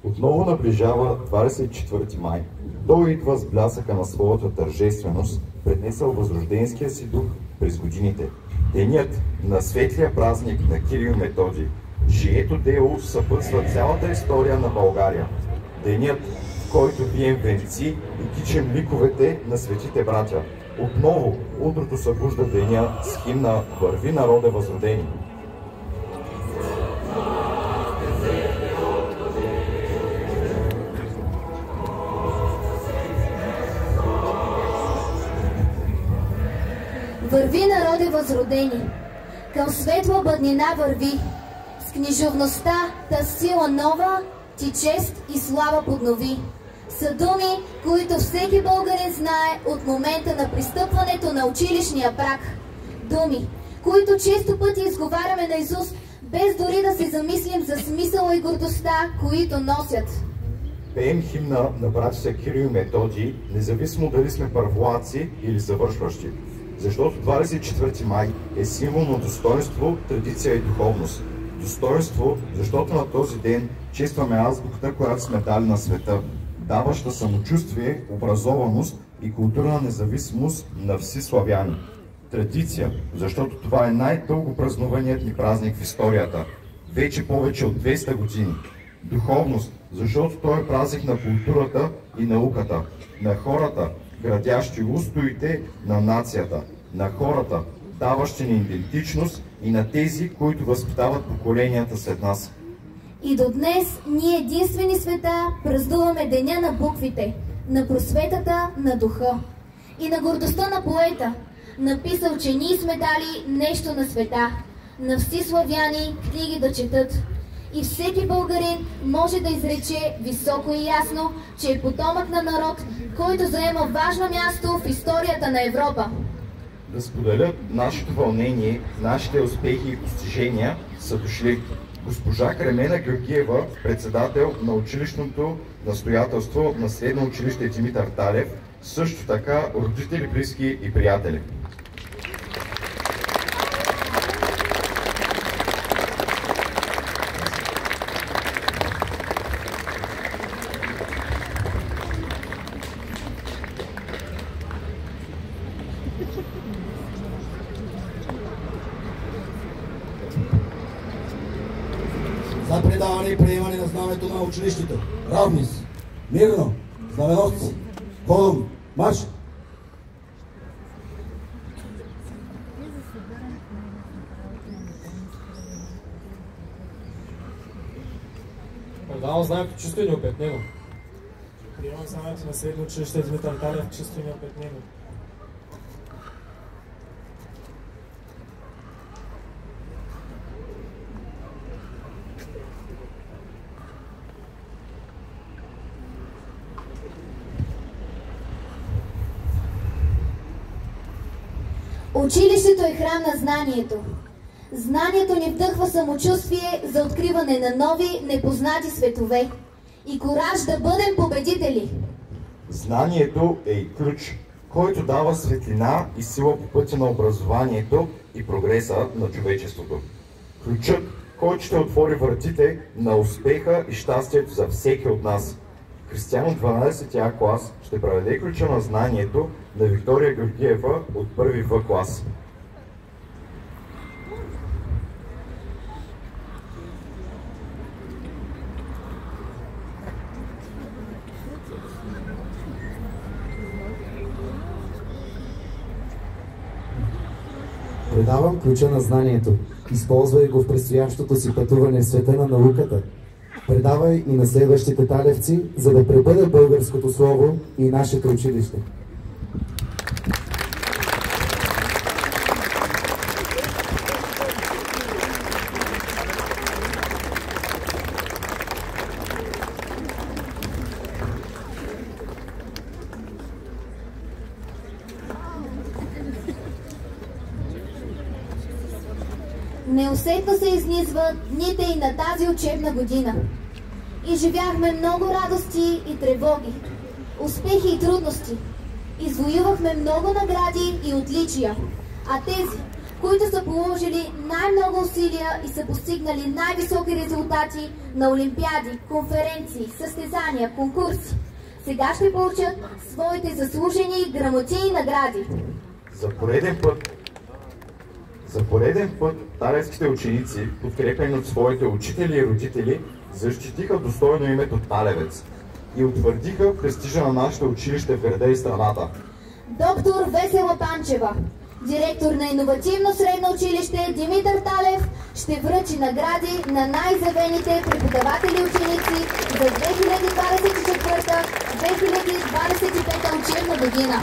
Отново наближава 24 май. Той идва с блясъка на своята тържественост, преднесъл възрожденския си дух през годините. Денят на светлия празник на Кирил и Методий. Жието дело съпътства цялата история на България. Денят, в който бием венци и кичем ликовете на светите братя. Отново утрото събужда деня с химна "Върви, народе възродени". Върви, народе възродени, към светла бъднина върви, с книжовността та сила нова, ти чест и слава поднови. Са думи, които всеки българин знае от момента на пристъпването на училищния праг. Думи, които често пъти изговаряме наизуст, без дори да се замислим за смисъла и гордостта, които носят. Пеем химна на братята Кирил и Методий, независимо дали сме първолаци или завършващи. Защото 24 май е символ на достоинство, традиция и духовност. Достоинство, защото на този ден честваме азбуката, която сме дали на света, даваща самочувствие, образованост и културна независимост на всички славяни. Традиция, защото това е най-дълго празнуваният ни празник в историята, вече повече от 200 години. Духовност, защото той е празник на културата и науката, на хората, градящи устоите на нацията, на хората, даващи ни идентичност и на тези, които възпитават поколенията след нас. И до днес ние единствени света празнуваме деня на буквите, на просветата на духа и на гордостта на поета, написал, че ние сме дали нещо на света, на всички славяни книги да четат. И всеки българин може да изрече високо и ясно, че е потомък на народ, който заема важно място в историята на Европа. Да споделят нашето вълнение, нашите успехи и постижения са дошли госпожа Кремена Георгиева, председател на училищното настоятелство на Средно училище Димитър Талев, също така родители, близки и приятели. За предаване и приемане на знамето на училището. Равнис, мирно, знаменосци, ходом, марш! Предавам знамето чисто и неопетнено. Приемам знамето на Средно училище Димитър Талев чисто и неопетнено. Училището е храм на знанието. Знанието ни вдъхва самочувствие за откриване на нови, непознати светове и кураж да бъдем победители. Знанието е и ключ, който дава светлина и сила по пътя на образованието и прогреса на човечеството. Ключът, който ще отвори вратите на успеха и щастието за всеки от нас. Християн от 12 А клас ще предаде ключа на знанието на Виктория Георгиева от 1 В клас. Предавам ключа на знанието. Използвай го в предстоящото си пътуване в света на науката. Предавай и на следващите талевци, за да пребъде българското слово и нашето училище. Неусетно се изнизват дните и на тази учебна година. Изживяхме много радости и тревоги, успехи и трудности. Извоювахме много награди и отличия, а тези, които са положили най-много усилия и са постигнали най-високи резултати на олимпиади, конференции, състезания, конкурси. Сега ще получат своите заслужени грамоти и награди. За пореден път талевските ученици, подкрепени от своите учители и родители, защитиха достойно името Талевец и утвърдиха престижа на нашето училище в града и страната. Доктор Весела Панчева, директор на иновативно средно училище Димитър Талев, ще връчи награди на най-изявените преподаватели и ученици за 2024-2025 учебна година.